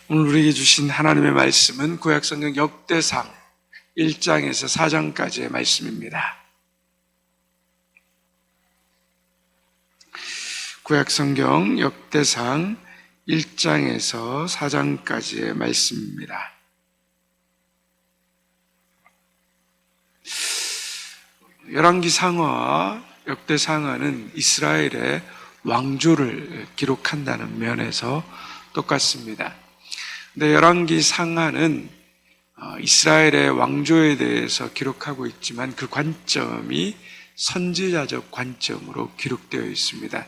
오늘 우리에게 주신 하나님의 말씀은 구약성경 역대상 1장에서 4장까지의 말씀입니다. 구약성경 역대상 1장에서 4장까지의 말씀입니다. 열왕기상어와 역대상어는 이스라엘의 왕조를 기록한다는 면에서 똑같습니다. 근데 열왕기상하는 이스라엘의 왕조에 대해서 기록하고 있지만 그 관점이 선지자적 관점으로 기록되어 있습니다.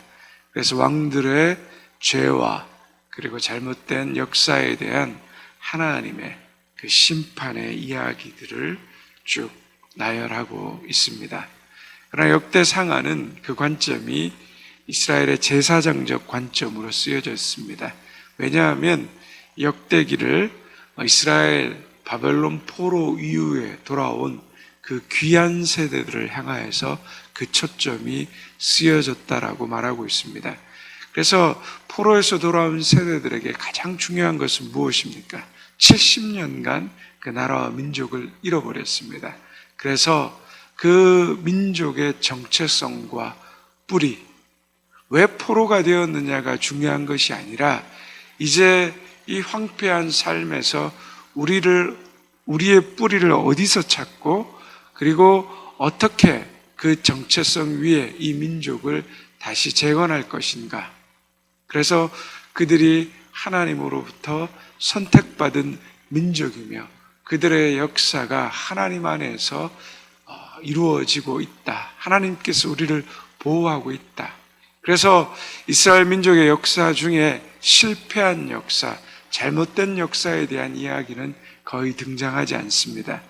그래서 왕들의 죄와 그리고 잘못된 역사에 대한 하나님의 그 심판의 이야기들을 쭉 나열하고 있습니다. 그러나 역대상하는 그 관점이 이스라엘의 제사장적 관점으로 쓰여져 있습니다. 왜냐하면 역대기를 이스라엘 바벨론 포로 이후에 돌아온 그 귀한 세대들을 향하여서 그 초점이 쓰여졌다라고 말하고 있습니다. 그래서 포로에서 돌아온 세대들에게 가장 중요한 것은 무엇입니까? 70년간 그 나라와 민족을 잃어버렸습니다. 그래서 그 민족의 정체성과 뿌리, 왜 포로가 되었느냐가 중요한 것이 아니라 이제 이 황폐한 삶에서 우리의 뿌리를 어디서 찾고 그리고 어떻게 그 정체성 위에 이 민족을 다시 재건할 것인가. 그래서 그들이 하나님으로부터 선택받은 민족이며 그들의 역사가 하나님 안에서 이루어지고 있다. 하나님께서 우리를 보호하고 있다. 그래서 이스라엘 민족의 역사 중에 실패한 역사, 잘못된 역사에 대한 이야기는 거의 등장하지 않습니다.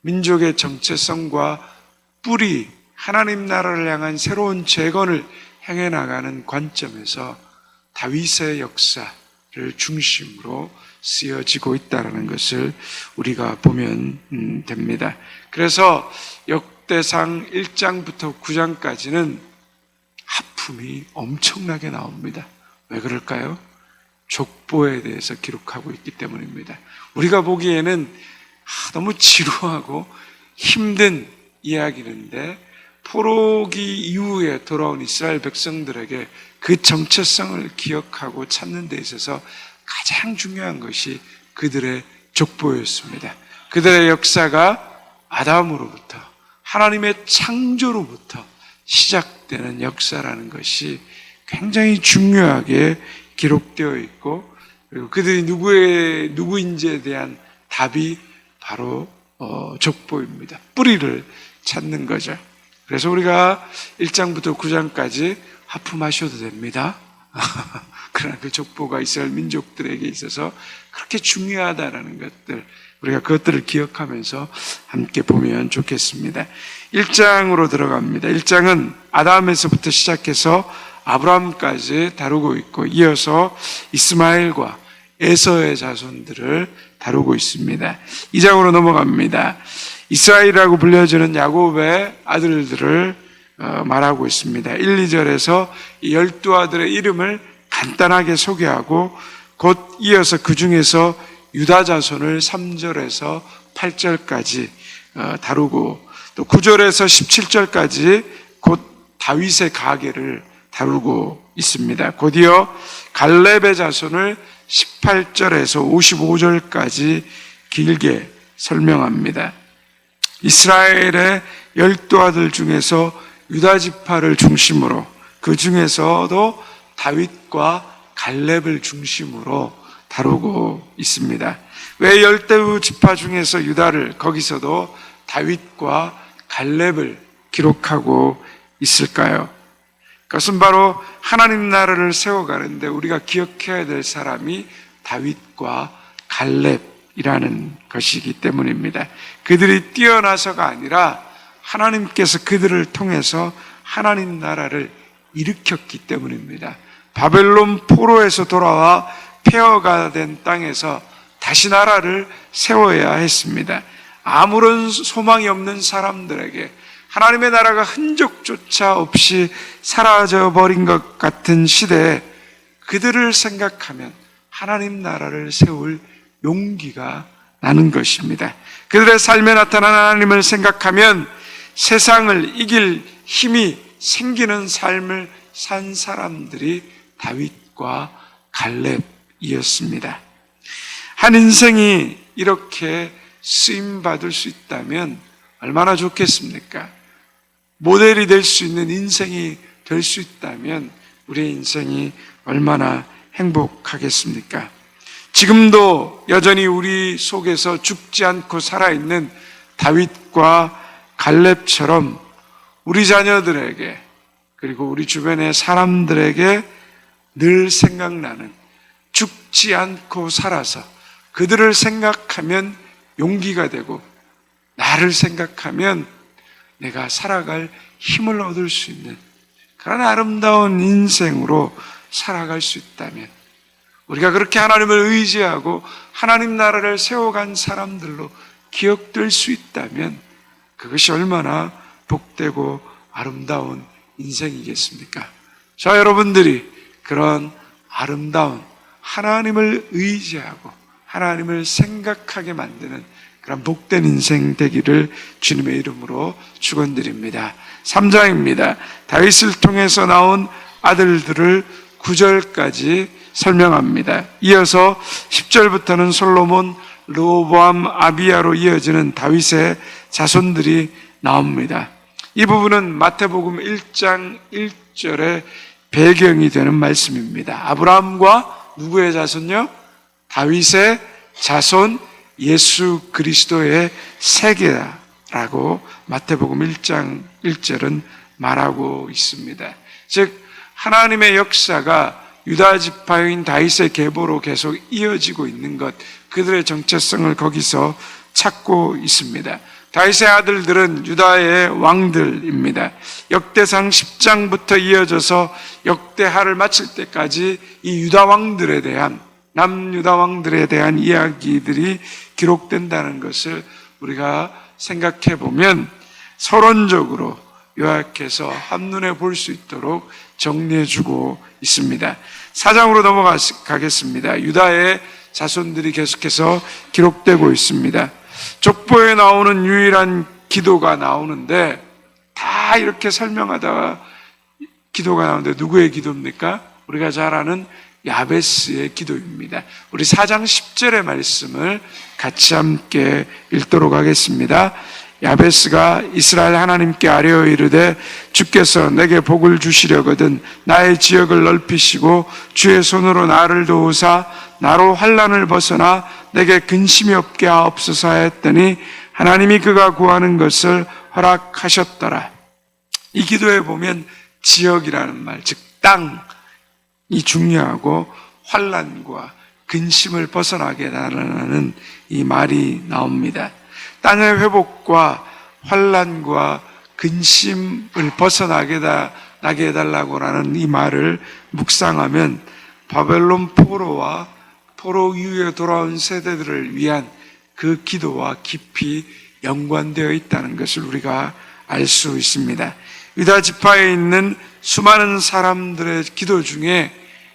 민족의 정체성과 뿌리, 하나님 나라를 향한 새로운 재건을 향해 나가는 관점에서 다윗의 역사를 중심으로 쓰여지고 있다는 것을 우리가 보면 됩니다. 그래서 역대상 1장부터 9장까지는 하품이 엄청나게 나옵니다. 왜 그럴까요? 족보에 대해서 기록하고 있기 때문입니다. 우리가 보기에는 너무 지루하고 힘든 이야기인데 포로기 이후에 돌아온 이스라엘 백성들에게 그 정체성을 기억하고 찾는 데 있어서 가장 중요한 것이 그들의 족보였습니다. 그들의 역사가 아담으로부터 하나님의 창조로부터 시작되는 역사라는 것이 굉장히 중요하게 기록되어 있고 그리고 그들이 누구인지에 대한 답이 바로 족보입니다. 뿌리를 찾는 거죠. 그래서 우리가 1장부터 9장까지 하품하셔도 됩니다. 그러나 그 족보가 이스라엘 민족들에게 있어서 그렇게 중요하다는 것들, 우리가 그것들을 기억하면서 함께 보면 좋겠습니다. 1장으로 들어갑니다. 1장은 아담에서부터 시작해서 아브라함까지 다루고 있고 이어서 이스마엘과 에서의 자손들을 다루고 있습니다. 2장으로 넘어갑니다. 이스라엘이라고 불려지는 야곱의 아들들을 말하고 있습니다. 1, 2절에서 이 12아들의 이름을 간단하게 소개하고 곧 이어서 그 중에서 유다 자손을 3절에서 8절까지 다루고 또 9절에서 17절까지 곧 다윗의 가계를 다루고 있습니다. 곧이어 갈렙의 자손을 18절에서 55절까지 길게 설명합니다. 이스라엘의 12아들 중에서 유다 지파를 중심으로 그 중에서도 다윗과 갈렙을 중심으로 다루고 있습니다. 왜 10대 지파 중에서 유다를 거기서도 다윗과 갈렙을 기록하고 있을까요? 그것은 바로 하나님 나라를 세워가는데 우리가 기억해야 될 사람이 다윗과 갈렙이라는 것이기 때문입니다. 그들이 뛰어나서가 아니라 하나님께서 그들을 통해서 하나님 나라를 일으켰기 때문입니다. 바벨론 포로에서 돌아와 폐허가 된 땅에서 다시 나라를 세워야 했습니다. 아무런 소망이 없는 사람들에게 하나님의 나라가 흔적조차 없이 사라져버린 것 같은 시대에 그들을 생각하면 하나님 나라를 세울 용기가 나는 것입니다. 그들의 삶에 나타난 하나님을 생각하면 세상을 이길 힘이 생기는 삶을 산 사람들이 다윗과 갈렙이었습니다. 한 인생이 이렇게 쓰임받을 수 있다면 얼마나 좋겠습니까? 모델이 될 수 있는 인생이 될 수 있다면 우리의 인생이 얼마나 행복하겠습니까? 지금도 여전히 우리 속에서 죽지 않고 살아있는 다윗과 갈렙처럼 우리 자녀들에게 그리고 우리 주변의 사람들에게 늘 생각나는 죽지 않고 살아서 그들을 생각하면 용기가 되고 나를 생각하면 내가 살아갈 힘을 얻을 수 있는 그런 아름다운 인생으로 살아갈 수 있다면 우리가 그렇게 하나님을 의지하고 하나님 나라를 세워간 사람들로 기억될 수 있다면 그것이 얼마나 복되고 아름다운 인생이겠습니까? 저 여러분들이 그런 아름다운 하나님을 의지하고 하나님을 생각하게 만드는 그런 복된 인생 되기를 주님의 이름으로 축원드립니다. 3장입니다. 다윗을 통해서 나온 아들들을 9절까지 설명합니다. 이어서 10절부터는 솔로몬, 르호보암, 아비야로 이어지는 다윗의 자손들이 나옵니다. 이 부분은 마태복음 1장 1절의 배경이 되는 말씀입니다. 아브라함과 누구의 자손요? 다윗의 자손 예수 그리스도의 세계라고 마태복음 1장 1절은 말하고 있습니다. 즉 하나님의 역사가 유다 지파인 다윗의 계보로 계속 이어지고 있는 것, 그들의 정체성을 거기서 찾고 있습니다. 다윗의 아들들은 유다의 왕들입니다. 역대상 10장부터 이어져서 역대하를 마칠 때까지 이 유다 왕들에 대한 남유다 왕들에 대한 이야기들이 기록된다는 것을 우리가 생각해 보면 서론적으로 요약해서 한눈에 볼 수 있도록 정리해 주고 있습니다. 4장으로 넘어가겠습니다. 유다의 자손들이 계속해서 기록되고 있습니다. 족보에 나오는 유일한 기도가 나오는데 다 이렇게 설명하다가 기도가 나오는데 누구의 기도입니까? 우리가 잘 아는 야베스의 기도입니다. 우리 4장 10절의 말씀을 같이 함께 읽도록 하겠습니다. 야베스가 이스라엘 하나님께 아뢰어 이르되 주께서 내게 복을 주시려거든 나의 지역을 넓히시고 주의 손으로 나를 도우사 나로 환난을 벗어나 내게 근심이 없게 하옵소서 하였더니 하나님이 그가 구하는 것을 허락하셨더라. 이 기도에 보면 지역이라는 말, 즉 땅이 중요하고 환난과 근심을 벗어나게 달라는 이 말이 나옵니다. 땅의 회복과 환난과 근심을 벗어나게 해달라고 하는 이 말을 묵상하면 바벨론 포로와 포로 이후에 돌아온 세대들을 위한 그 기도와 깊이 연관되어 있다는 것을 우리가 알 수 있습니다. 유다 지파에 있는 수많은 사람들의 기도 중에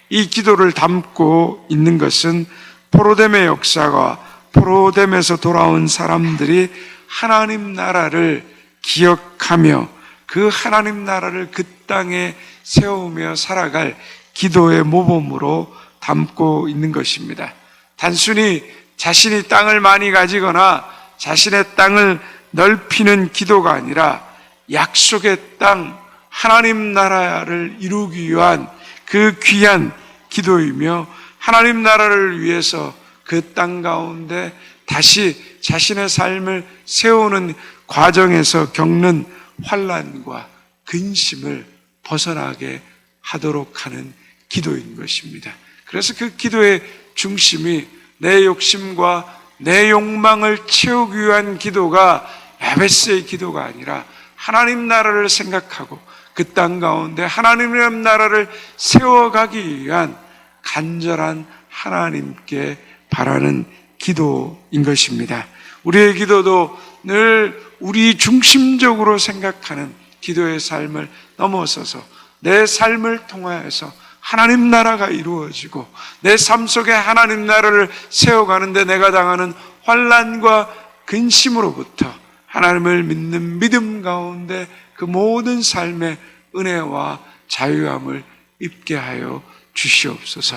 이 기도를 담고 있는 것은 포로됨의 역사가 포로됨에서 돌아온 사람들이 하나님 나라를 기억하며 그 하나님 나라를 그 땅에 세우며 살아갈 기도의 모범으로 담고 있는 것입니다. 단순히 자신이 땅을 많이 가지거나 자신의 땅을 넓히는 기도가 아니라 약속의 땅 하나님 나라를 이루기 위한 그 귀한 기도이며 하나님 나라를 위해서 그 땅 가운데 다시 자신의 삶을 세우는 과정에서 겪는 환난과 근심을 벗어나게 하도록 하는 기도인 것입니다. 그래서 그 기도의 중심이 내 욕심과 내 욕망을 채우기 위한 기도가 야베스의 기도가 아니라 하나님 나라를 생각하고 그 땅 가운데 하나님의 나라를 세워가기 위한 간절한 하나님께 바라는 기도인 것입니다. 우리의 기도도 늘 우리 중심적으로 생각하는 기도의 삶을 넘어서서 내 삶을 통하여서 하나님 나라가 이루어지고 내 삶 속에 하나님 나라를 세워가는데 내가 당하는 환난과 근심으로부터 하나님을 믿는 믿음 가운데 그 모든 삶의 은혜와 자유함을 입게 하여 주시옵소서.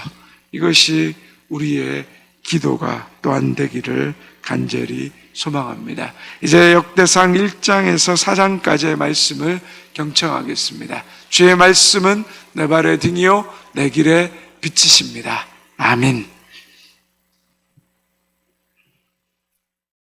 이것이 우리의 기도가 또한 되기를 간절히 소망합니다. 이제 역대상 1장에서 4장까지의 말씀을 경청하겠습니다. 주의 말씀은 내 발의 등이요 내 길의 빛이십니다. 아멘.